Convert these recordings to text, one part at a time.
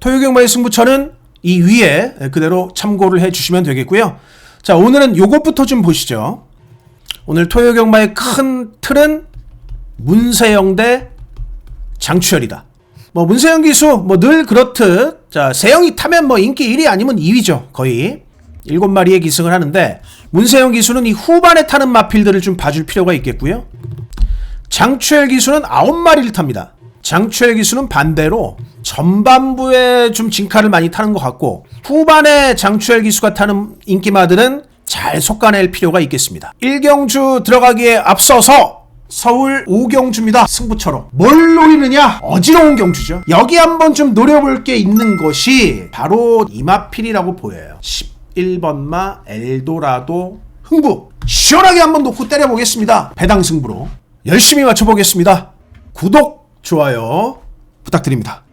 토요경마의 승부처는 이 위에 그대로 참고를 해주시면 되겠고요. 자, 오늘은 요것부터 좀 보시죠. 오늘 토요경마의 큰 틀은 문세영 대 장추열이다. 뭐 문세영 기수 뭐 늘 그렇듯 자, 세영이 타면 뭐 인기 1위 아니면 2위죠. 거의 7마리의 기승을 하는데 문세영 기수는 이 후반에 타는 마필들을 좀 봐줄 필요가 있겠고요. 장추열 기수는 9마리를 탑니다. 장추열 기수는 반대로 전반부에 좀 진카를 많이 타는 것 같고 후반에 장추열 기수가 타는 인기마들은 잘 솎아낼 필요가 있겠습니다. 1경주 들어가기에 앞서서 서울 5경주입니다. 승부처로 뭘 노리느냐? 어지러운 경주죠. 여기 한번 좀 노려볼 게 있는 것이 바로 이마필이라고 보여요. 11번마 엘도라도 흥부 시원하게 한번 놓고 때려보겠습니다. 배당 승부로 열심히 맞춰보겠습니다. 구독, 좋아요 부탁드립니다.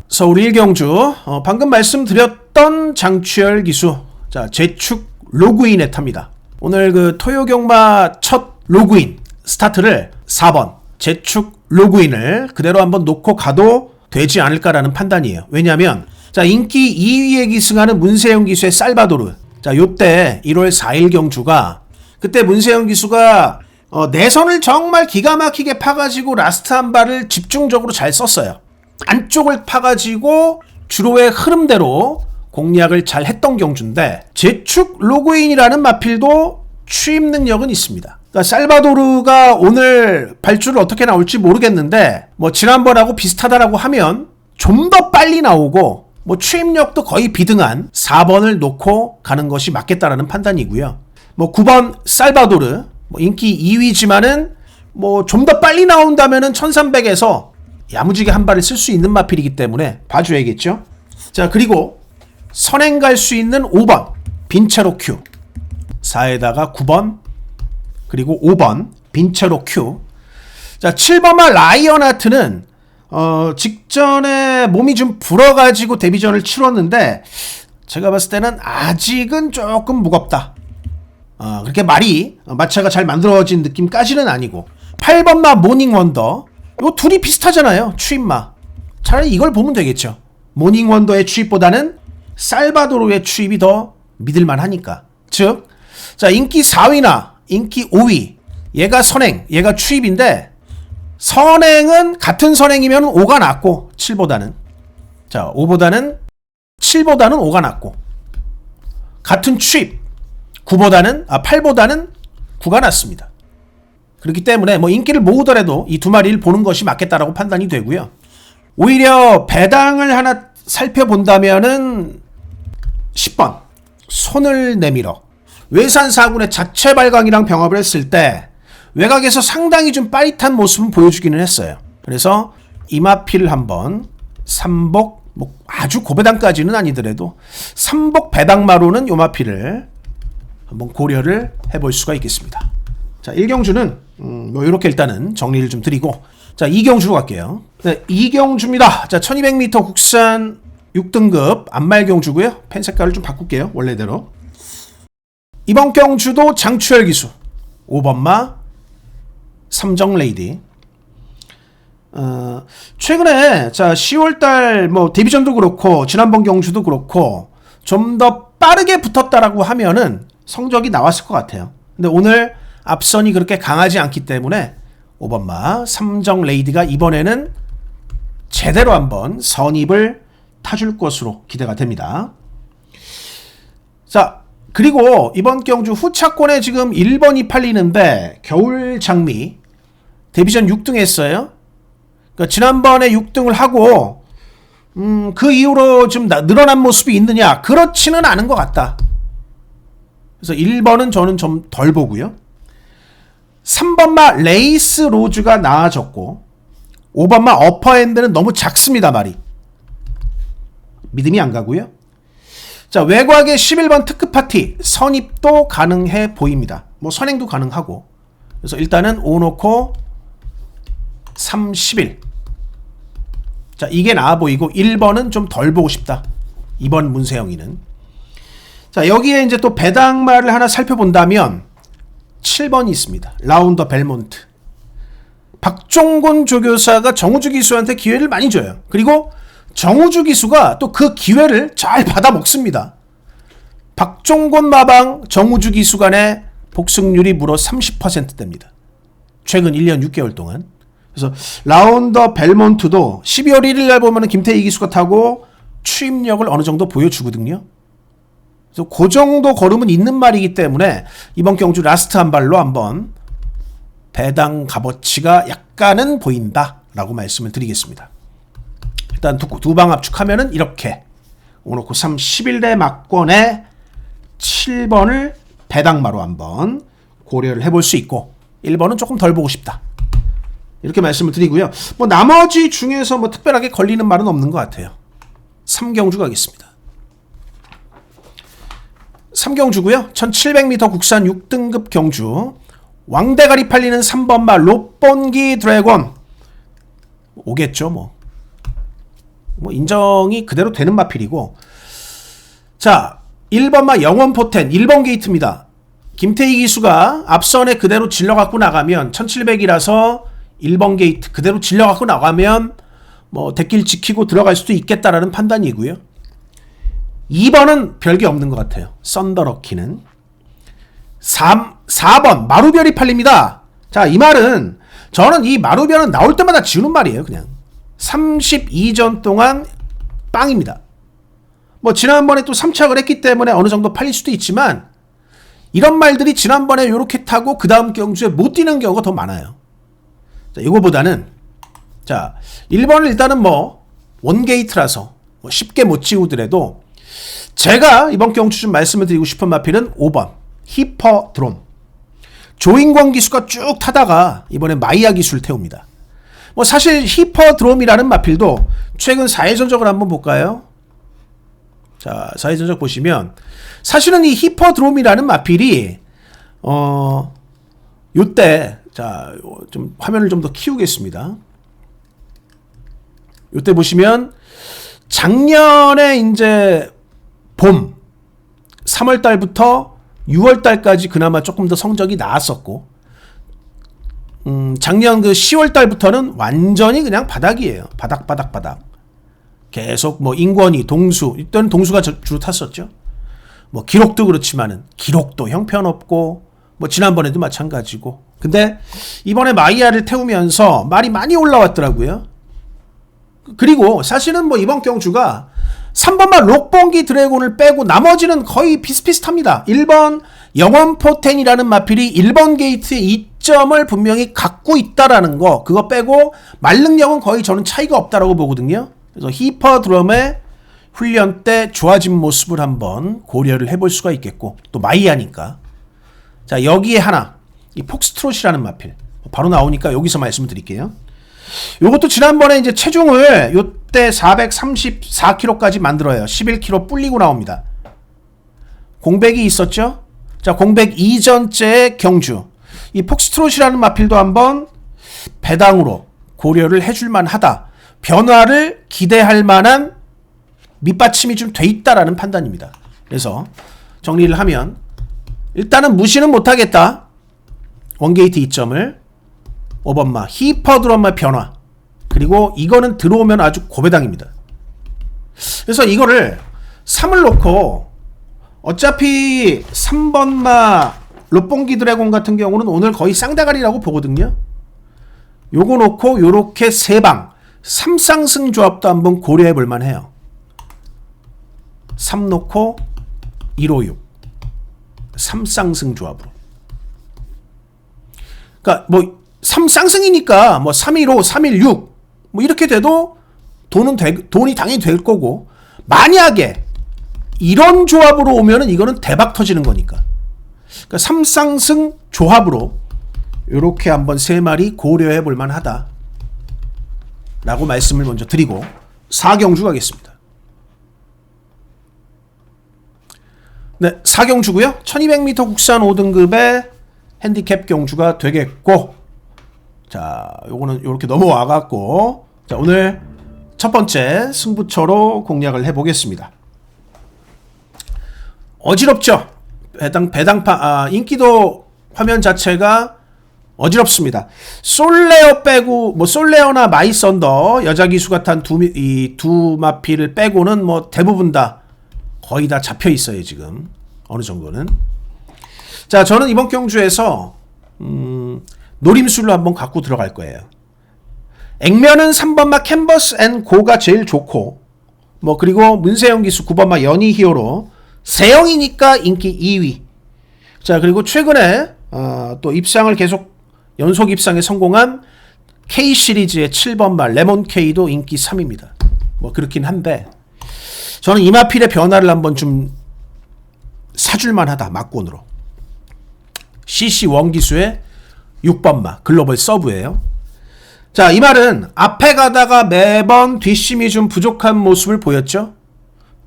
서울 1경주 방금 말씀드렸던 장추열 기수 자 제축 로그인에 탑니다. 오늘 그 토요경마 첫 로그인 스타트를 4번 제축 로그인을 그대로 한번 놓고 가도 되지 않을까라는 판단이에요. 왜냐하면 자 인기 2위에 기승하는 문세영 기수의 살바도르 자 요때 1월 4일 경주가 그때 문세영 기수가 내선을 정말 기가 막히게 파가지고 라스트 한 발을 집중적으로 잘 썼어요. 안쪽을 파가지고 주로의 흐름대로 공략을 잘 했던 경주인데 제축 로그인이라는 마필도 추입 능력은 있습니다. 그러니까 살바도르가 오늘 발주를 어떻게 나올지 모르겠는데 뭐 지난번하고 비슷하다라고 하면 좀 더 빨리 나오고 뭐 추입력도 거의 비등한 4번을 놓고 가는 것이 맞겠다라는 판단이고요. 뭐 9번 살바도르 뭐 인기 2위지만은 뭐 좀 더 빨리 나온다면은 1300에서 야무지게 한 발을 쓸 수 있는 마필이기 때문에 봐줘야겠죠. 자 그리고 선행 갈 수 있는 5번 빈체로 큐 4에다가 9번 그리고 5번 빈체로 큐 자 7번마 라이언하트는 직전에 몸이 좀 불어가지고 데뷔전을 치렀는데 제가 봤을 때는 아직은 조금 무겁다. 그렇게 말이 마차가 잘 만들어진 느낌까지는 아니고 8번마 모닝원더 요 둘이 비슷하잖아요. 추입마 차라리 이걸 보면 되겠죠. 모닝원더의 추입보다는 살바도르의 추입이 더 믿을만 하니까 즉 자 인기 4위나 인기 5위 얘가 선행 얘가 추입인데 선행은 같은 선행이면 5가 낫고 7보다는 자 5보다는 7보다는 5가 낫고 같은 추입 8보다는 9가 낫습니다. 그렇기 때문에 뭐 인기를 모으더라도 이 두 마리를 보는 것이 맞겠다라고 판단이 되고요. 오히려 배당을 하나 살펴본다면은 10번 손을 내밀어 외산 4군의 자체 발광이랑 병합을 했을 때 외곽에서 상당히 좀 빠릿한 모습은 보여주기는 했어요. 그래서 이마필을 한번 3복 뭐 아주 고배당까지는 아니더라도 3복 배당마로는 요마필을 한번 고려를 해볼 수가 있겠습니다. 자 1경주는 뭐 이렇게 일단은 정리를 좀 드리고 자 2경주로 갈게요. 네, 2경주입니다. 자 1200m 국산 6등급 안말경주고요. 펜 색깔을 좀 바꿀게요. 원래대로. 이번 경주도 장추열 기수 5번마 삼정레이디 최근에 자 10월달 뭐 데뷔전도 그렇고 지난번 경주도 그렇고 좀 더 빠르게 붙었다라고 하면은 성적이 나왔을 것 같아요. 근데 오늘 앞선이 그렇게 강하지 않기 때문에 5번마 삼정레이디가 이번에는 제대로 한번 선입을 타줄 것으로 기대가 됩니다. 자 그리고 이번 경주 후차권에 지금 1번이 팔리는데 겨울 장미 데뷔전 6등 했어요. 그러니까 지난번에 6등을 하고 그 이후로 좀 늘어난 모습이 있느냐 그렇지는 않은 것 같다. 그래서 1번은 저는 좀 덜 보고요. 3번마 레이스 로즈가 나아졌고 5번마 어퍼핸드는 너무 작습니다. 말이 믿음이 안 가고요. 자 외곽의 11번 특급 파티 선입도 가능해 보입니다. 뭐 선행도 가능하고 그래서 일단은 5 놓고 31 자 이게 나아 보이고 1번은 좀 덜 보고 싶다. 2번 문세영이는 자 여기에 이제 또 배당말을 하나 살펴본다면 7번이 있습니다. 라운더 벨몬트 박종곤 조교사가 정우주 기수한테 기회를 많이 줘요. 그리고 정우주 기수가 또 그 기회를 잘 받아 먹습니다. 박종곤 마방, 정우주 기수 간의 복승률이 무려 30%대입니다. 최근 1년 6개월 동안. 그래서 라운더 벨몬트도 12월 1일 날 보면 김태희 기수가 타고 추임력을 어느 정도 보여주거든요. 그래서 그 정도 걸음은 있는 말이기 때문에 이번 경주 라스트 한 발로 한번 배당 값어치가 약간은 보인다라고 말씀을 드리겠습니다. 일단 두 방 압축하면은 이렇게 5놓고 3 11대 막권에 7번을 배당마로 한번 고려를 해볼 수 있고 1번은 조금 덜 보고 싶다. 이렇게 말씀을 드리고요. 뭐 나머지 중에서 뭐 특별하게 걸리는 말은 없는 것 같아요. 3경주 가겠습니다. 3경주고요. 1700m 국산 6등급 경주. 왕대가리 팔리는 3번마 롯본기 드래곤. 오겠죠, 뭐 인정이 그대로 되는 마필이고. 자, 1번마 영원포텐 1번 게이트입니다. 김태희 기수가 앞선에 그대로 질러갖고 나가면 1700이라서 1번 게이트 그대로 질러갖고 나가면 뭐 대길 지키고 들어갈 수도 있겠다라는 판단이고요. 2번은 별게 없는 것 같아요. 썬더럭키는 4번 마루별이 팔립니다. 자, 이 말은 저는 이 마루별은 나올 때마다 지우는 말이에요. 그냥 32전 동안 빵입니다. 뭐 지난번에 또 3착을 했기 때문에 어느 정도 팔릴 수도 있지만 이런 말들이 지난번에 이렇게 타고 그 다음 경주에 못 뛰는 경우가 더 많아요. 자, 이거보다는 자 1번을 일단은 뭐 원게이트라서 뭐 쉽게 못 지우더라도 제가 이번 경주 좀 말씀을 드리고 싶은 마필은 5번 히퍼드롬. 조인권 기수가 쭉 타다가 이번에 마이야 기수를 태웁니다. 뭐 사실 히퍼드롬이라는 마필도 최근 4회 전적을 한번 볼까요? 자, 4회 전적 보시면 사실은 이 히퍼드롬이라는 마필이 요때 자, 좀 화면을 좀 더 키우겠습니다. 요때 보시면 작년에 이제 봄 3월 달부터 6월 달까지 그나마 조금 더 성적이 나았었고 작년 그 10월 달부터는 완전히 그냥 바닥이에요. 바닥. 계속 뭐 인권이 동수 이때는 동수가 주로 탔었죠. 뭐 기록도 그렇지만은 기록도 형편없고 뭐 지난번에도 마찬가지고. 근데 이번에 마이야를 태우면서 말이 많이 올라왔더라고요. 그리고 사실은 뭐 이번 경주가 3번만 록봉기 드래곤을 빼고 나머지는 거의 비슷비슷합니다. 1번 영원포텐이라는 마필이 1번 게이트의 이점을 분명히 갖고 있다라는 거, 그거 빼고 말능력은 거의 저는 차이가 없다라고 보거든요. 그래서 히퍼드럼의 훈련 때 좋아진 모습을 한번 고려를 해볼 수가 있겠고, 또 마이야니까. 자, 여기에 하나, 이 폭스트롯이라는 마필 바로 나오니까 여기서 말씀을 드릴게요. 요것도 지난번에 이제 체중을 요때 434kg까지 만들어요. 11kg 불리고 나옵니다. 공백이 있었죠? 자, 공백 이전째 경주. 이 폭스트롯이라는 마필도 한번 배당으로 고려를 해줄만 하다. 변화를 기대할 만한 밑받침이 좀 돼 있다라는 판단입니다. 그래서 정리를 하면 일단은 무시는 못하겠다. 원게이트 이점을 5번마 히퍼드럼마 변화, 그리고 이거는 들어오면 아주 고배당입니다. 그래서 이거를 3을 놓고 어차피 3번마 롯봉기 드래곤 같은 경우는 오늘 거의 쌍다가리라고 보거든요. 요거 놓고 요렇게 3방 3쌍승 조합도 한번 고려해 볼만 해요. 3 놓고 156 3쌍승 조합으로. 그러니까 뭐 3쌍승이니까 뭐 315, 316 뭐 이렇게 돼도 돈이 당연히 될 거고, 만약에 이런 조합으로 오면은 이거는 대박 터지는 거니까. 그러니까 3쌍승 조합으로 이렇게 한번 3마리 고려해 볼 만하다 라고 말씀을 먼저 드리고 4경주 가겠습니다. 네, 4경주고요. 1200m 국산 5등급의 핸디캡 경주가 되겠고, 자, 요거는 요렇게 넘어와 갖고, 자, 오늘 첫 번째 승부처로 공략을 해 보겠습니다. 어지럽죠? 인기도 화면 자체가 어지럽습니다. 솔레어 빼고 뭐 솔레어나 마이썬더 여자 기수가 탄 두 마필을 빼고는 뭐 대부분 다 거의 다 잡혀 있어요 지금 어느 정도는. 자 저는 이번 경주에서 노림수를 한번 갖고 들어갈 거예요. 액면은 3번마 캔버스 앤 고가 제일 좋고 뭐 그리고 문세영 기수 9번마 연희 히어로 세영이니까 인기 2위. 자 그리고 최근에 또 입상을 계속 연속 입상에 성공한 K 시리즈의 7번마 레몬 K도 인기 3위입니다. 뭐 그렇긴 한데 저는 이마필의 변화를 한번 좀 사줄만하다. 막곤으로 CC 원기수의 6번마 글로벌 서브예요. 자, 이 말은 앞에 가다가 매번 뒷심이 좀 부족한 모습을 보였죠.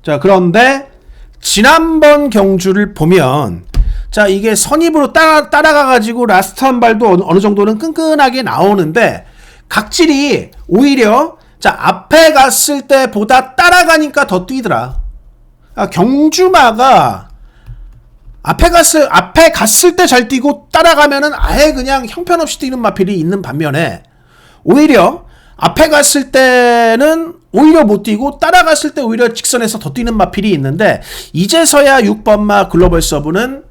자, 그런데 지난번 경주를 보면 자, 이게 선입으로 따라가가지고 라스트 한 발도 어느 정도는 끈끈하게 나오는데 각질이 오히려 자, 앞에 갔을 때보다 따라가니까 더 뛰더라. 경주마가 앞에 갔을 때 잘 뛰고 따라가면은 아예 그냥 형편없이 뛰는 마필이 있는 반면에 오히려 앞에 갔을 때는 오히려 못 뛰고 따라갔을 때 오히려 직선에서 더 뛰는 마필이 있는데 이제서야 6번마 글로벌 서브는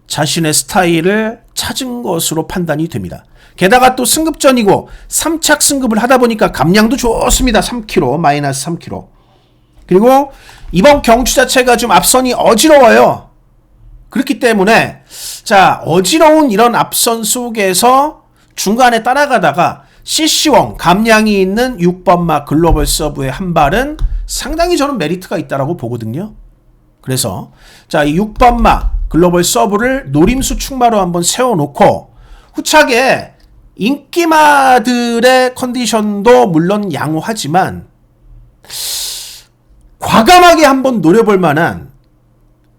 자신의 스타일을 찾은 것으로 판단이 됩니다. 게다가 또 승급전이고 3착 승급을 하다 보니까 감량도 좋습니다. 3kg 마이너스 3kg. 그리고 이번 경주 자체가 좀 앞선이 어지러워요. 그렇기 때문에 자 어지러운 이런 앞선 속에서 중간에 따라가다가 CC1 감량이 있는 6번마 글로벌 서브의 한 발은 상당히 저는 메리트가 있다라고 보거든요. 그래서 자 이 6번마 글로벌 서브를 노림수 충마로 한번 세워놓고 후차게 인기마들의 컨디션도 물론 양호하지만 과감하게 한번 노려볼 만한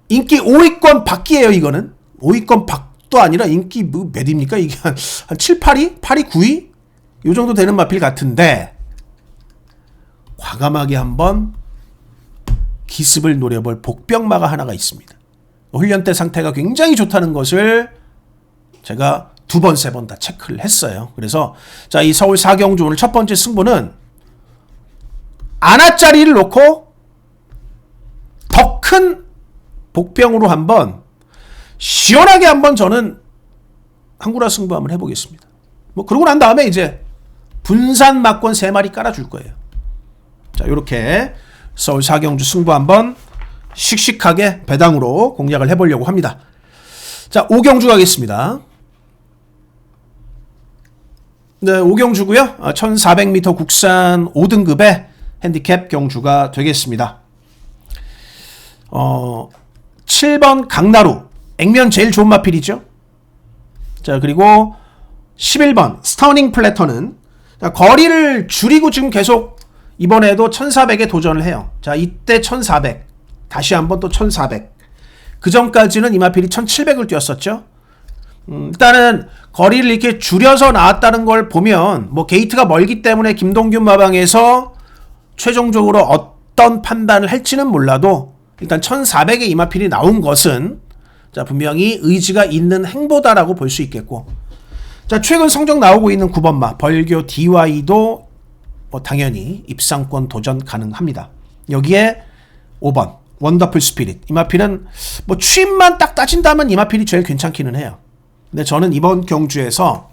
인기 5위권 밖이에요. 이거는 5위권 밖도 아니라 인기 뭐 몇입니까? 이게 한 7, 8위? 8위, 9위? 요 정도 되는 마필 같은데 과감하게 한번 기습을 노려볼 복병마가 하나가 있습니다. 훈련 때 상태가 굉장히 좋다는 것을 제가 2번, 3번 다 체크를 했어요. 그래서 자, 이 서울 4경주 오늘 첫 번째 승부는 아나짜리를 놓고 더 큰 복병으로 한번 시원하게 한번 저는 한구라 승부 한번 해보겠습니다. 뭐 그러고 난 다음에 이제 분산 막권 3마리 깔아줄 거예요. 자, 요렇게 서울 4경주 승부 한번 씩씩하게 배당으로 공략을 해보려고 합니다. 자, 5경주 가겠습니다. 네, 5경주고요. 1400m 국산 5등급의 핸디캡 경주가 되겠습니다. 7번 강나루 액면 제일 좋은 마필이죠. 자, 그리고 11번 스터닝 플래터는 자, 거리를 줄이고 지금 계속 이번에도 1400에 도전을 해요. 자, 이때 1400 다시 한번 또 1400 그 전까지는 이 마필이 1700을 뛰었었죠. 일단은 거리를 이렇게 줄여서 나왔다는 걸 보면 뭐 게이트가 멀기 때문에 김동균 마방에서 최종적으로 어떤 판단을 할지는 몰라도 일단 1400에 이마필이 나온 것은 자 분명히 의지가 있는 행보다라고 볼 수 있겠고 자 최근 성적 나오고 있는 9번마 벌교 DY도 뭐 당연히 입상권 도전 가능합니다. 여기에 5번 원더풀 스피릿 이마필은 뭐 취임만 딱 따진다면 이마필이 제일 괜찮기는 해요. 근데 저는 이번 경주에서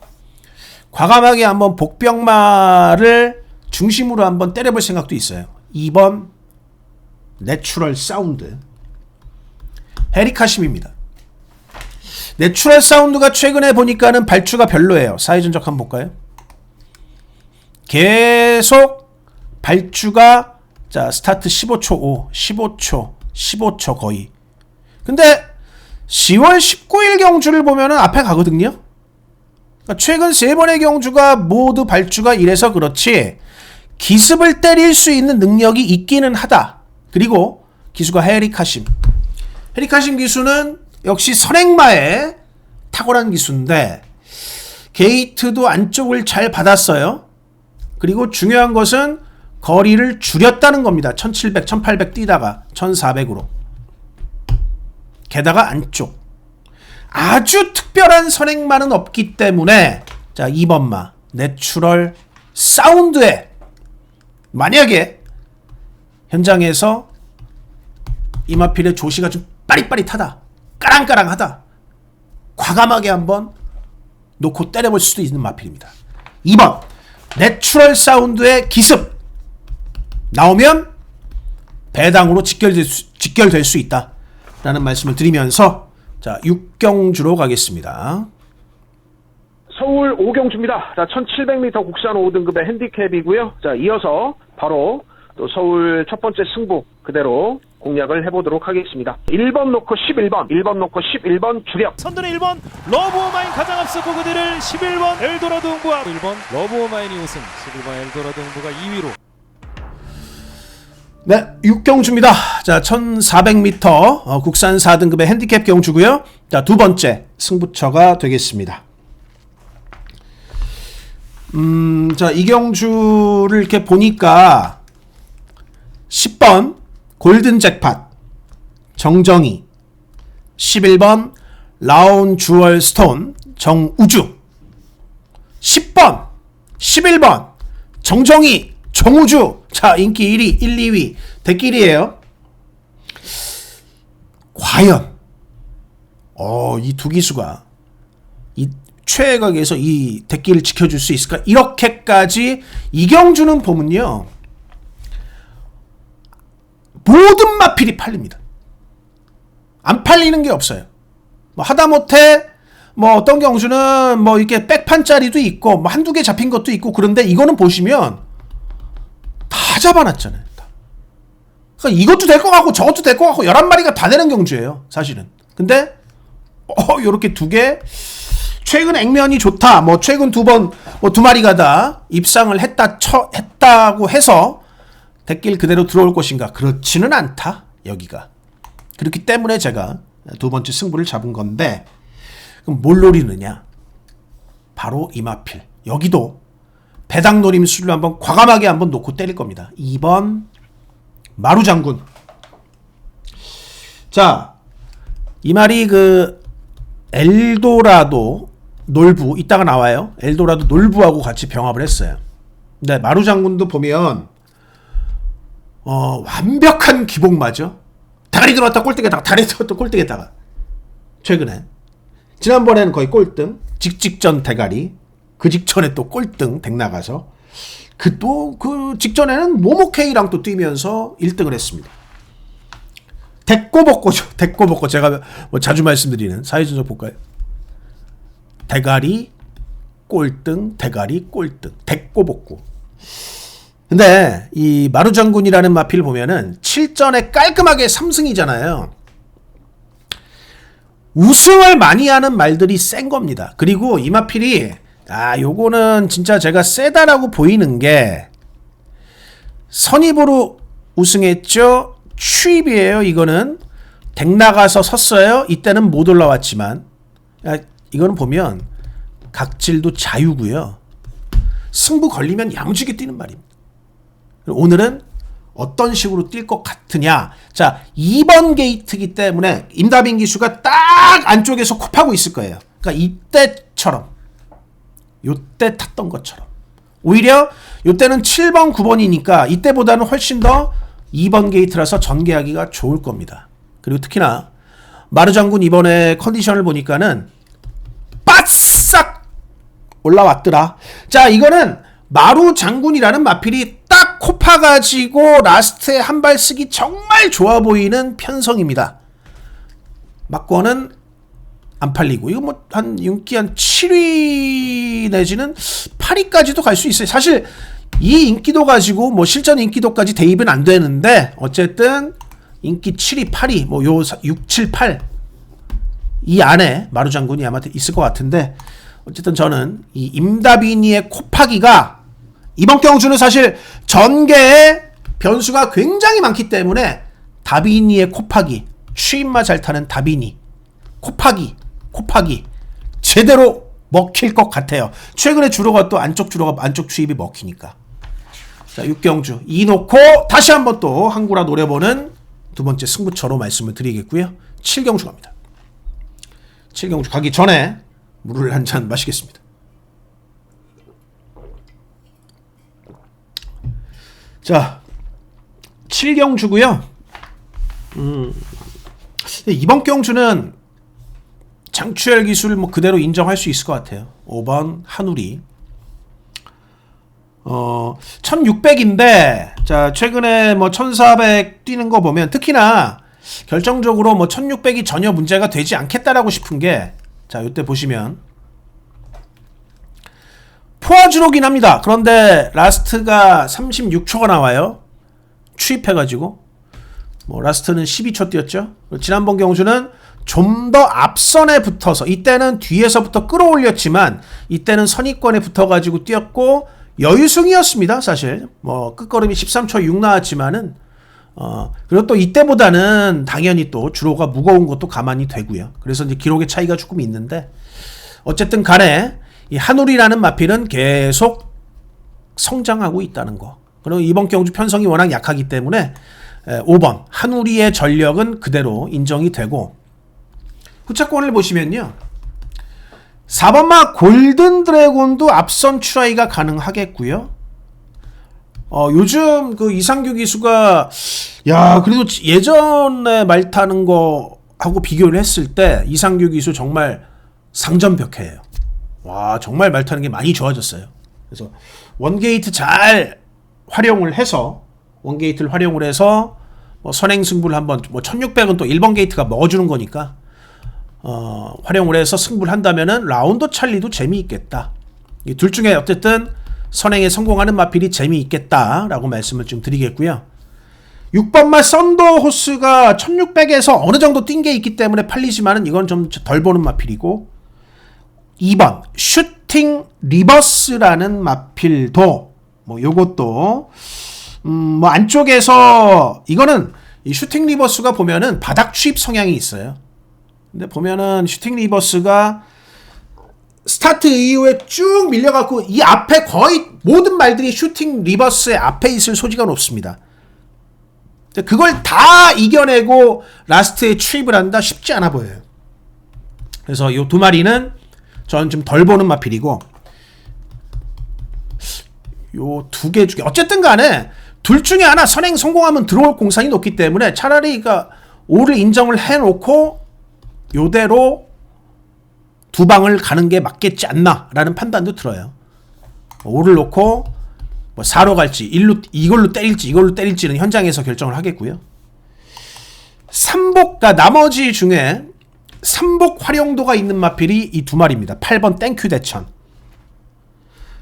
과감하게 한번 복병마를 중심으로 한번 때려볼 생각도 있어요. 2번 내추럴 사운드 헤리카심입니다. 내추럴 사운드가 최근에 보니까는 발주가 별로예요. 사회전적 한번 볼까요? 계속 발주가 자 스타트 15초 5 15초 거의. 근데 10월 19일 경주를 보면은 앞에 가거든요. 그러니까 최근 3번의 경주가 모두 발주가 이래서 그렇지 기습을 때릴 수 있는 능력이 있기는 하다. 그리고 기수가 헤리카심 기수는 역시 선행마에 탁월한 기수인데 게이트도 안쪽을 잘 받았어요. 그리고 중요한 것은 거리를 줄였다는 겁니다. 1700, 1800 뛰다가 1400으로. 게다가 아주 특별한 선행만은 없기 때문에 자 2번마 내추럴 사운드에 만약에 현장에서 이마필의 조시가 좀 빠릿빠릿하다, 까랑까랑하다, 과감하게 한번 놓고 때려볼 수도 있는 마필입니다. 2번 내추럴 사운드의 기습 나오면 배당으로 직결될 수 있다 라는 말씀을 드리면서 자 6경주로 가겠습니다. 서울 5경주입니다. 자 1700m 국산 5등급의 핸디캡이고요. 자 이어서 바로 또 서울 첫 번째 승부 그대로 공략을 해보도록 하겠습니다. 1번 놓고 11번, 1번 놓고 11번 주력. 선두는 1번 러브오마인 가장 앞서고 그들을 11번 엘도라도 흥부와 1번 러브오마인이 우승, 11번 엘도라도 흥부가 2위로. 네, 6경주입니다. 자, 1400m 국산 4등급의 핸디캡 경주고요. 자, 두 번째 승부처가 되겠습니다. 자, 이 경주를 이렇게 보니까 10번 골든 잭팟 정정희, 11번 라운 주얼 스톤 정우주, 10번 11번 정정희 정우주. 자, 인기 1위 1, 2위 대길이에요. 과연 이 두 기수가 이 최애각에서 이 대길을 지켜줄 수 있을까? 이렇게까지 이경주는 보면요 모든 마필이 팔립니다. 안 팔리는 게 없어요. 뭐 하다못해 뭐 어떤 경주는 뭐 이렇게 백판짜리도 있고 뭐 한두 개 잡힌 것도 있고 그런데 이거는 보시면 다 잡아놨잖아요. 다. 그러니까 이것도 될 것 같고 저것도 될 것 같고 11마리가 다 되는 경주예요. 사실은. 근데 요렇게 두 개 최근 액면이 좋다. 뭐 최근 두 마리가 다 입상을 했다고 해서 대길 그대로 들어올 것인가? 그렇지는 않다. 여기가. 그렇기 때문에 제가 두 번째 승부를 잡은 건데 그럼 뭘 노리느냐? 바로 이마필. 여기도 배당 노림수를 한번 과감하게 한번 놓고 때릴 겁니다. 2번 마루장군. 자, 이 말이 그 엘도라도 놀부 이따가 나와요. 엘도라도 놀부하고 같이 병합을 했어요. 근데 마루장군도 보면 완벽한 기복마죠. 다리 들어왔다 꼴등에다가 다리 들어왔다 꼴등에다가 최근에 지난번에는 거의 꼴등 직전 대가리 그 직전에 또 꼴등 덱 나가서 그 직전에는 모모케이랑 또 뛰면서 1등을 했습니다. 덱꼬복꼬죠. 덱꼬복꼬 제가 뭐 자주 말씀드리는 사회전적 볼까요? 대가리 꼴등 대가리 꼴등 덱꼬복꼬. 근데 이 마루장군이라는 마필 보면은 7전에 깔끔하게 3승이잖아요. 우승을 많이 하는 말들이 센 겁니다. 그리고 이 마필이 요거는 진짜 제가 세다라고 보이는 게 선입으로 우승했죠. 추입이에요. 이거는 덱 나가서 섰어요. 이때는 못 올라왔지만 이거는 보면 각질도 자유고요. 승부 걸리면 야무지게 뛰는 말입니다. 오늘은 어떤 식으로 뛸 것 같으냐? 자, 2번 게이트이기 때문에 임다빈 기수가 딱 안쪽에서 콥하고 있을 거예요. 그러니까 이때처럼 요때 탔던 것처럼 오히려 요때는 7번 9번이니까 이때보다는 훨씬 더 2번 게이트라서 전개하기가 좋을 겁니다. 그리고 특히나 마루장군 이번에 컨디션을 보니까는 바싹 올라왔더라. 자, 이거는 마루장군이라는 마필이 딱 콥아가지고 라스트에 한 발 쓰기 정말 좋아 보이는 편성입니다. 막권은 안 팔리고 이거 뭐 한 인기 한 7위 내지는 8위까지도 갈 수 있어요. 사실 이 인기도 가지고 뭐 실전 인기도까지 대입은 안 되는데 어쨌든 인기 7위, 8위 뭐 요 6, 7, 8 이 안에 마루장군이 아마 있을 것 같은데 어쨌든 저는 이 임다빈이의 콥하기가 이번 경주는 사실 전개에 변수가 굉장히 많기 때문에 다빈이의 콥하기 추임마 잘 타는 다빈이 콥하기 제대로 먹힐 것 같아요. 최근에 주로가 또 안쪽 추입이 먹히니까. 자, 6경주 이 놓고 다시 한번 또 한구라 노려보는 두 번째 승부처로 말씀을 드리겠고요. 7경주 갑니다. 7경주 가기 전에 물을 한 잔 마시겠습니다. 자, 7경주고요. 이번 경주는 장추열 기술 뭐 그대로 인정할 수 있을 것 같아요. 5번 한우리. 1600인데 자, 최근에 뭐 1400 뛰는 거 보면 특히나 결정적으로 뭐 1600이 전혀 문제가 되지 않겠다라고 싶은 게 자, 요때 보시면 포화주로긴 합니다. 그런데 라스트가 36초가 나와요. 추입해가지고 뭐 라스트는 12초 뛰었죠. 지난번 경주는 좀 더 앞선에 붙어서 이때는 뒤에서부터 끌어올렸지만 이때는 선입권에 붙어가지고 뛰었고 여유승이었습니다. 사실 뭐 끝걸음이 13초 6 나왔지만은 그리고 또 이때보다는 당연히 또 주로가 무거운 것도 가만히 되고요. 그래서 이제 기록의 차이가 조금 있는데 어쨌든 간에 이 한우리라는 마필은 계속 성장하고 있다는 거. 그리고 이번 경주 편성이 워낙 약하기 때문에 5번 한우리의 전력은 그대로 인정이 되고 후차권을 보시면요. 4번마 골든 드래곤도 앞선 추라이가 가능하겠고요. 요즘 그 이상규 기수가 야 그래도 예전에 말 타는 거하고 비교를 했을 때 이상규 기수 정말 상전벽해예요. 와 정말 말 타는 게 많이 좋아졌어요. 그래서 원게이트 잘 활용을 해서 원게이트를 활용을 해서 뭐 선행 승부를 한번 뭐 1600은 또 1번 게이트가 먹어주는 거니까 활용을 해서 승부를 한다면은 라운더 찰리도 재미있겠다. 이 둘 중에 어쨌든 선행에 성공하는 마필이 재미있겠다라고 말씀을 좀 드리겠고요. 6번마 썬더 호스가 1600에서 어느 정도 뛴 게 있기 때문에 팔리지만은 이건 좀 덜 보는 마필이고 2번 슈팅 리버스라는 마필도 뭐 요것도 뭐 안쪽에서 이거는 이 슈팅 리버스가 보면은 바닥 추입 성향이 있어요. 근데 보면은 슈팅 리버스가 스타트 이후에 쭉 밀려갖고 이 앞에 거의 모든 말들이 슈팅 리버스의 앞에 있을 소지가 높습니다. 그걸 다 이겨내고 라스트에 추입을 한다 쉽지 않아 보여요. 그래서 이 두 마리는 저는 좀 덜 보는 마필이고 요 두 개 중에 어쨌든 간에 둘 중에 하나 선행 성공하면 들어올 공산이 높기 때문에 차라리 그러니까 5를 인정을 해놓고 요대로 두 방을 가는 게 맞겠지 않나 라는 판단도 들어요. 5를 놓고 뭐 4로 갈지 이걸로 때릴지는 현장에서 결정을 하겠고요. 삼복과 나머지 중에 삼복 활용도가 있는 마필이 이 두 마리입니다. 8번 땡큐 대천.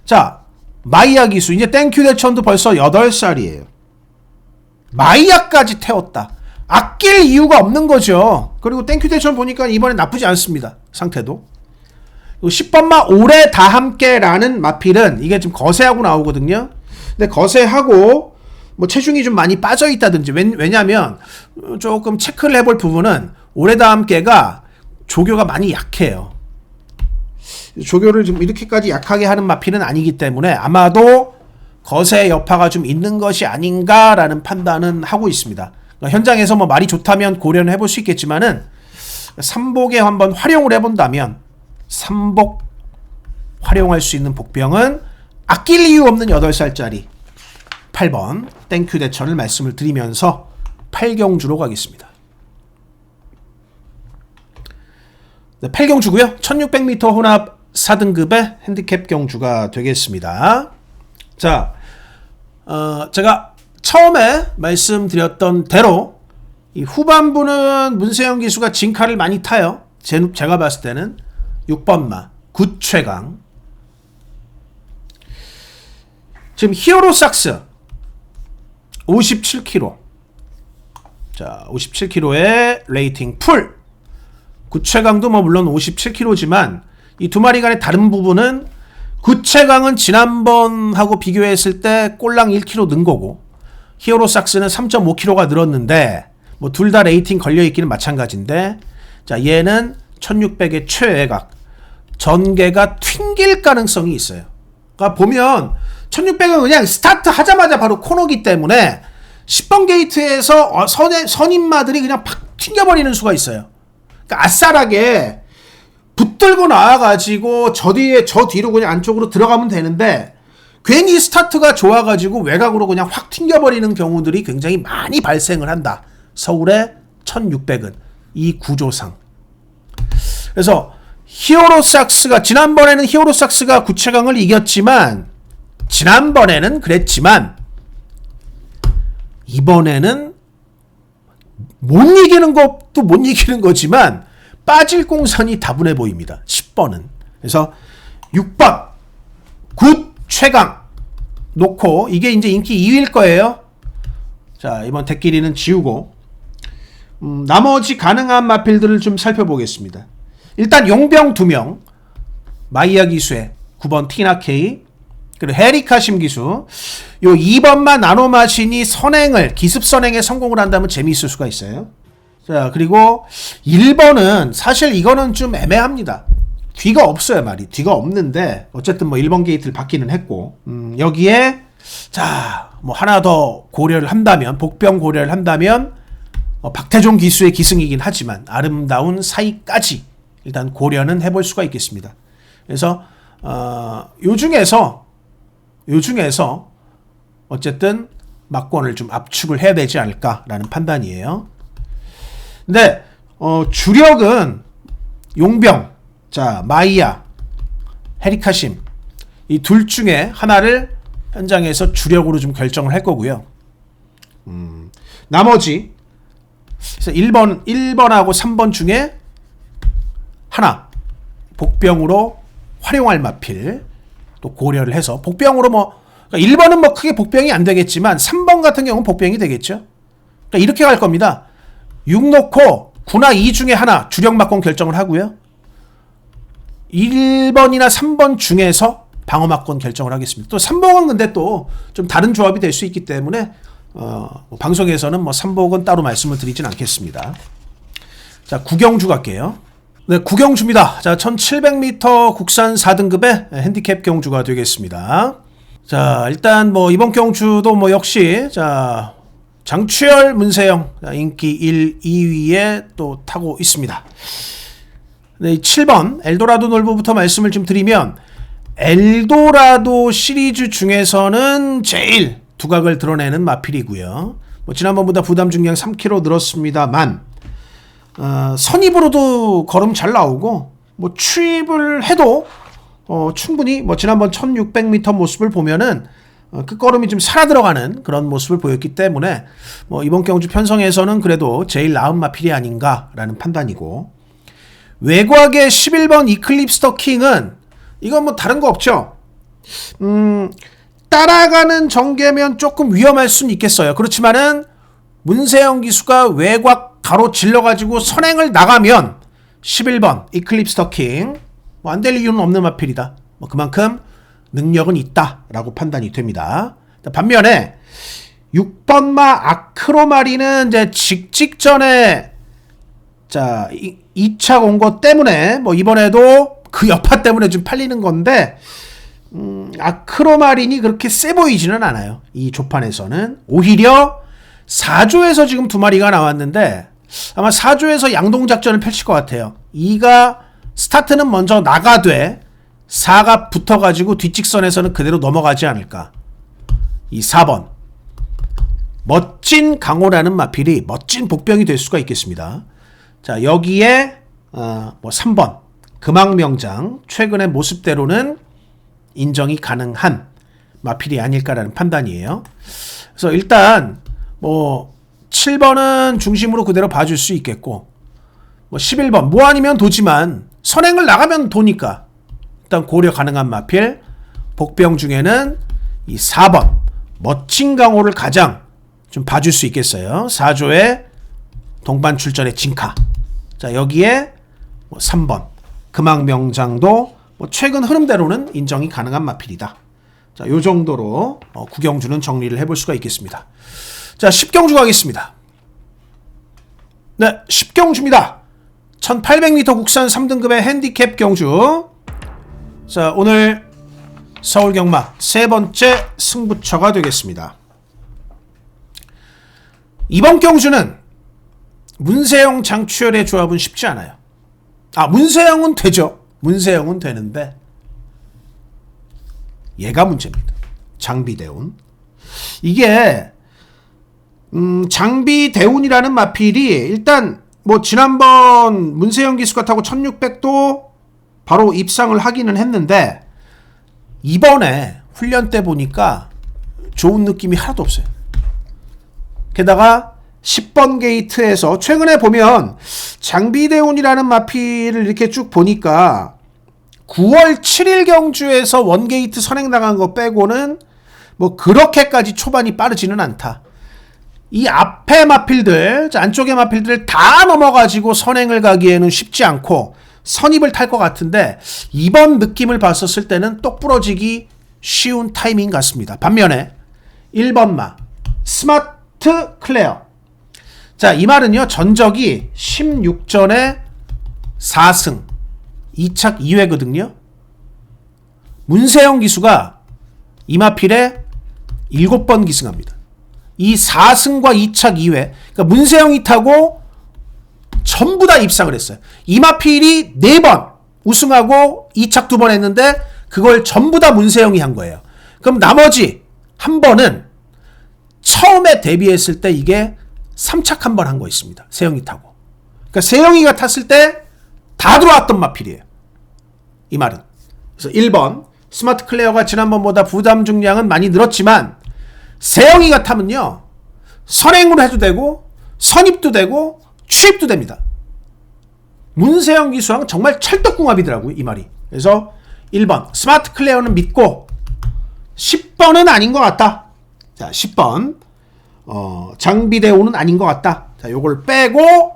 자 마이야 기수 이제 땡큐 대천도 벌써 8살이에요. 마이야까지 태웠다. 아낄 이유가 없는 거죠. 그리고 땡큐 대천 보니까 이번에 나쁘지 않습니다. 상태도. 10번마 올해 다 함께라는 마필은 이게 지금 거세하고 나오거든요. 근데 거세하고 뭐 체중이 좀 많이 빠져 있다든지 왜냐면 조금 체크를 해볼 부분은 올해 다 함께가 조교가 많이 약해요. 조교를 좀 이렇게까지 약하게 하는 마필은 아니기 때문에 아마도 거세 여파가 좀 있는 것이 아닌가라는 판단은 하고 있습니다. 그러니까 현장에서 뭐 말이 좋다면 고려는 해볼 수 있겠지만은 삼복에 한번 활용을 해본다면 삼복 활용할 수 있는 복병은 아낄 이유 없는 8살짜리 8번 땡큐 대천을 말씀을 드리면서 8경주로 가겠습니다. 네, 8경주고요. 1600m 혼합 4등급의 핸디캡 경주가 되겠습니다. 자, 제가 처음에 말씀드렸던 대로 이 후반부는 문세영 기수가 진카를 많이 타요. 제가 봤을 때는 6번마 굿최강. 지금 히어로 삭스 57kg. 자, 57kg의 레이팅 풀. 굿최강도 뭐 물론 57kg지만 이 두 마리 간의 다른 부분은 굿최강은 지난번하고 비교했을 때 꼴랑 1kg 는 거고 히어로 삭스는 3.5kg가 늘었는데 뭐 둘 다 레이팅 걸려있기는 마찬가지인데 자 얘는 1600의 최외곽 전개가 튕길 가능성이 있어요. 그러니까 보면 1600은 그냥 스타트 하자마자 바로 코너기 때문에 10번 게이트에서 선임마들이 그냥 팍 튕겨버리는 수가 있어요. 그러니까 아싸라게 붙들고 나와가지고 저 뒤로 그냥 안쪽으로 들어가면 되는데 괜히 스타트가 좋아가지고 외곽으로 그냥 확 튕겨버리는 경우들이 굉장히 많이 발생을 한다. 서울의 1600은 이 구조상. 그래서 히어로삭스가 지난번에는 히어로삭스가 구체강을 이겼지만 지난번에는 그랬지만 이번에는 못 이기는 것도 못 이기는 거지만 빠질 공산이 다분해 보입니다. 10번은. 그래서 6번 굿 최강 놓고 이게 이제 인기 2위일 거예요. 자, 이번 대끼리는 지우고 나머지 가능한 마필들을 좀 살펴보겠습니다. 일단 용병 2명 마이야 기수의 9번 티나케이 그리고 헤리카심 기수 요 2번만 나노마신이 기습 선행에 성공을 한다면 재미있을 수가 있어요. 자, 그리고 1번은 사실 이거는 좀 애매합니다. 뒤가 없어요. 말이 뒤가 없는데 어쨌든 뭐 1번 게이트를 받기는 했고 여기에 자, 뭐 하나 더 고려를 한다면 복병 고려를 한다면 박태종 기수의 기승이긴 하지만 아름다운 사이까지 일단 고려는 해볼 수가 있겠습니다. 그래서 요 중에서 어쨌든 막권을 좀 압축을 해야 되지 않을까라는 판단이에요. 근데 주력은 용병, 자 마이야, 헤리카심 이 둘 중에 하나를 현장에서 주력으로 좀 결정을 할 거고요. 나머지 그래서 1번하고 3번 중에 하나 복병으로 활용할 마필 또 고려를 해서 복병으로 뭐 그러니까 1번은 뭐 크게 복병이 안 되겠지만 3번 같은 경우는 복병이 되겠죠. 그러니까 이렇게 갈 겁니다. 6 놓고 9나 2 중에 하나 주력 막권 결정을 하고요. 1번이나 3번 중에서 방어 막권 결정을 하겠습니다. 또 3복은 근데 또 좀 다른 조합이 될 수 있기 때문에 방송에서는 뭐 3복은 따로 말씀을 드리진 않겠습니다. 자, 구경주 갈게요. 네, 구경주입니다. 자, 1700m 국산 4등급의 핸디캡 경주가 되겠습니다. 자, 일단 뭐 이번 경주도 뭐 역시 자, 장추열, 문세영 인기 1, 2위에 또 타고 있습니다. 네, 7번 엘도라도 놀부부터 말씀을 좀 드리면 엘도라도 시리즈 중에서는 제일 두각을 드러내는 마필이고요. 뭐 지난번보다 부담 중량 3kg 늘었습니다만 선입으로도 걸음 잘 나오고 뭐 추입을 해도 충분히 뭐 지난번 1600m 모습을 보면은 끝걸음이 좀 살아 들어가는 그런 모습을 보였기 때문에 뭐 이번 경주 편성에서는 그래도 제일 나은 마필이 아닌가라는 판단이고 외곽의 11번 이클립스 더 킹은 이건 뭐 다른 거 없죠. 따라가는 전개면 조금 위험할 수는 있겠어요. 그렇지만은 문세영 기수가 외곽 가로질러가지고 선행을 나가면 11번 이클립스 더 킹 뭐 안 될 이유는 없는 마필이다. 뭐 그만큼 능력은 있다라고 판단이 됩니다. 반면에 6번마 아크로마리는 이제 직전에 자 2차 공고 때문에 뭐 이번에도 그 여파 때문에 좀 팔리는 건데 아크로마린이 그렇게 세 보이지는 않아요. 이 조판에서는 오히려 4조에서 지금 2마리가 나왔는데 아마 4조에서 양동작전을 펼칠 것 같아요. 2가 스타트는 먼저 나가되 4가 붙어가지고 뒷직선에서는 그대로 넘어가지 않을까. 이 4번 멋진 강호라는 마필이 멋진 복병이 될 수가 있겠습니다. 자, 여기에 뭐 3번 금왕명장 최근의 모습대로는 인정이 가능한 마필이 아닐까라는 판단이에요. 그래서 일단 뭐 7번은 중심으로 그대로 봐줄 수 있겠고 뭐 11번 뭐 아니면 도지만 선행을 나가면 도니까 일단 고려 가능한 마필 복병 중에는 이 4번 멋진 강호를 가장 좀 봐줄 수 있겠어요. 4조의 동반 출전의 진카. 자, 여기에 뭐 3번 금왕명장도 뭐 최근 흐름대로는 인정이 가능한 마필이다. 자, 요 정도로 구경주는 정리를 해볼 수가 있겠습니다. 자, 10경주 가겠습니다. 네, 10경주입니다. 1800m 국산 3등급의 핸디캡 경주. 자, 오늘 서울 경마 세 번째 승부처가 되겠습니다. 이번 경주는 문세영 장추열의 조합은 쉽지 않아요. 문세영은 되죠. 문세영은 되는데 얘가 문제입니다. 장비대운. 이게 장비대운이라는 마필이 일단 뭐 지난번 문세영 기수가 타고 1600도 바로 입상을 하기는 했는데 이번에 훈련 때 보니까 좋은 느낌이 하나도 없어요. 게다가 10번 게이트에서 최근에 보면 장비대운이라는 마필을 이렇게 쭉 보니까 9월 7일 경주에서 원게이트 선행당한 거 빼고는 뭐 그렇게까지 초반이 빠르지는 않다. 이 앞에 마필들, 안쪽의 마필들을 다 넘어가지고 선행을 가기에는 쉽지 않고 선입을 탈 것 같은데 이번 느낌을 봤었을 때는 똑 부러지기 쉬운 타이밍 같습니다. 반면에 1번 마 스마트 클레어. 자, 이 말은요, 전적이 16전에 4승 2착 2회거든요. 문세영 기수가 이 마필에 7번 기승합니다. 이 4승과 2착 2회, 그러니까 문세영이 타고 전부 다 입상을 했어요. 이마필이 4번 우승하고 2착 2번 했는데 그걸 전부 다 문세영이 한 거예요. 그럼 나머지 한 번은 처음에 데뷔했을 때 이게 3착 한 번 한 거 있습니다. 세영이 타고. 그러니까 세영이가 탔을 때 다 들어왔던 마필이에요. 이 말은. 그래서 1번 스마트 클레어가 지난번보다 부담 중량은 많이 늘었지만 세영이가 타면요, 선행으로 해도 되고 선입도 되고 취입도 됩니다. 문세영 기수랑 정말 찰떡궁합이더라고요, 이 말이. 그래서 1번 스마트 클레어는 믿고 10번은 아닌 것 같다. 자, 10번 장비대우는 아닌 것 같다. 자, 요걸 빼고,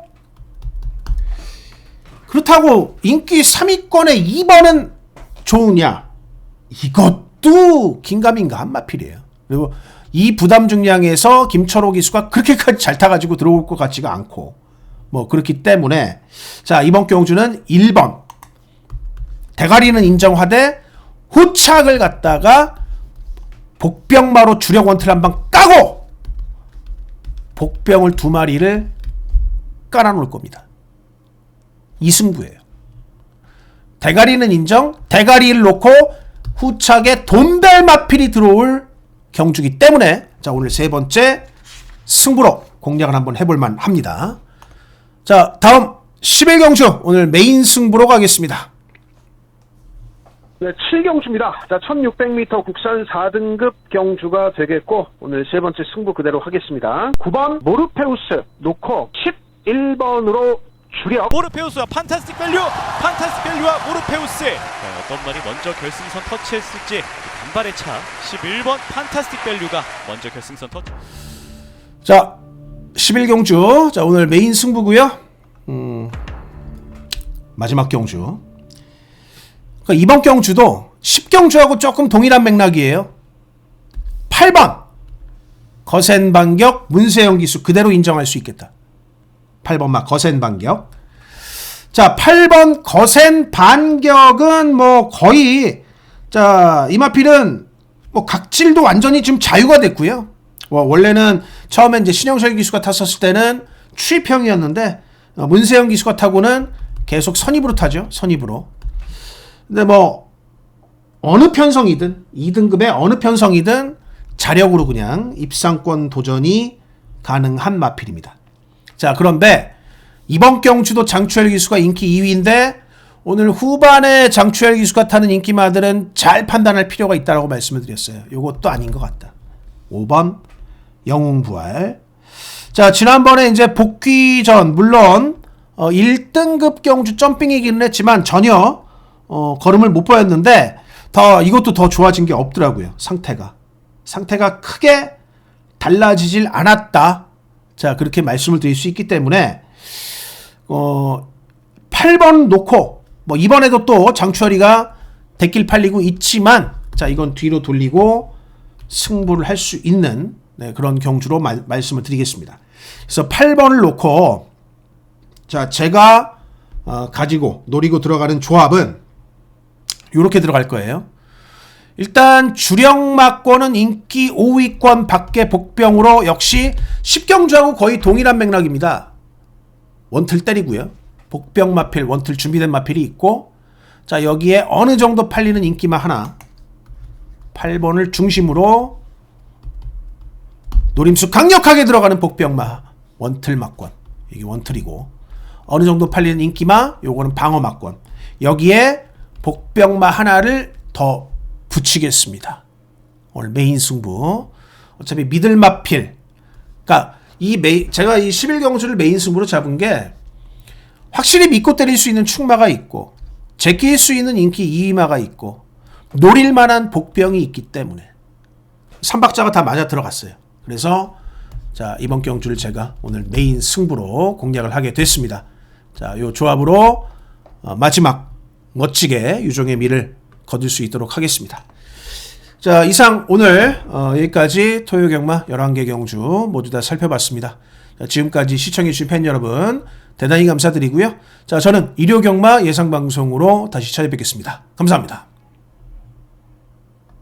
그렇다고 인기 3위권에 2번은 좋으냐? 이것도 긴가민가한 마필이에요. 그리고 이 부담 중량에서 김철호 기수가 그렇게까지 잘 타가지고 들어올 것 같지가 않고, 뭐 그렇기 때문에, 자, 이번 경주는 1번 대가리는 인정하되 후착을 갖다가 복병마로 주력 원트를 한 방 까고 복병을 2마리를 깔아놓을 겁니다. 이 승부예요. 대가리는 인정, 대가리를 놓고 후착에 돈벨 마필이 들어올 경주기 때문에, 자, 오늘 세 번째 승부로 공략을 한번 해볼만 합니다. 자, 다음 11경주 오늘 메인 승부로 가겠습니다. 네, 7경주입니다. 자, 1600m 국산 4등급 경주가 되겠고, 오늘 세 번째 승부 그대로 하겠습니다. 9번 모르페우스 놓고 11번으로 주력. 모르페우스와 판타스틱 밸류와 모르페우스. 어떤 말이 먼저 결승선 터치했을지 간발의 차. 11번 판타스틱 밸류가 먼저 결승선 터치. 자, 11경주. 자, 오늘 메인 승부고요. 마지막 경주. 그러니까 이번 경주도 10경주하고 조금 동일한 맥락이에요. 8번 거센 반격 문세영 기수 그대로 인정할 수 있겠다. 8번 막 거센 반격. 자, 8번 거센 반격은 뭐 거의, 자, 이마필은 뭐 각질도 완전히 지금 자유가 됐고요. 원래는 처음에 이제 신영철 기수가 탔었을 때는 추입형이었는데 문세영 기수가 타고는 계속 선입으로 타죠. 선입으로. 근데 뭐 어느 편성이든 2등급의 어느 편성이든 자력으로 그냥 입상권 도전이 가능한 마필입니다. 자, 그런데 이번 경주도 장추열 기수가 인기 2위인데 오늘 후반에 장추열 기수가 타는 인기마들은 잘 판단할 필요가 있다고 말씀을 드렸어요. 요것도 아닌 것 같다. 5번 영웅부활. 자, 지난번에 이제 복귀 전 물론 1등급 경주 점핑이기는 했지만 전혀 걸음을 못 보였는데 이것도 더 좋아진 게 없더라고요. 상태가 크게 달라지질 않았다. 자, 그렇게 말씀을 드릴 수 있기 때문에 8번 놓고 뭐 이번에도 또 장추열이가 대길 팔리고 있지만, 자, 이건 뒤로 돌리고 승부를 할 수 있는, 네, 그런 경주로 말씀을 드리겠습니다. 그래서 8번을 놓고, 자, 제가 가지고 노리고 들어가는 조합은 이렇게 들어갈 거예요. 일단 주력마권은 인기 5위권 밖에 복병으로 역시 10경주하고 거의 동일한 맥락입니다. 원틀 때리고요. 복병 마필 원틀 준비된 마필이 있고, 자 여기에 어느 정도 팔리는 인기마 하나 8번을 중심으로 노림수 강력하게 들어가는 복병마 원틀 막권, 이게 원틀이고, 어느 정도 팔리는 인기마 요거는 방어 막권, 여기에 복병마 하나를 더 붙이겠습니다. 오늘 메인 승부. 어차피 미들 마필, 그러니까 제가 이 11경주를 메인 승부로 잡은 게 확실히 믿고 때릴 수 있는 축마가 있고 제낄 수 있는 인기 2마가 있고 노릴 만한 복병이 있기 때문에 3박자가 다 맞아 들어갔어요. 그래서 자 이번 경주를 제가 오늘 메인 승부로 공략을 하게 됐습니다. 자, 요 조합으로 마지막 멋지게 유종의 미를 거둘 수 있도록 하겠습니다. 자, 이상 오늘 여기까지 토요경마 11개 경주 모두 다 살펴봤습니다. 자, 지금까지 시청해주신 팬 여러분 대단히 감사드리고요. 자, 저는 일요경마 예상방송으로 다시 찾아뵙겠습니다. 감사합니다.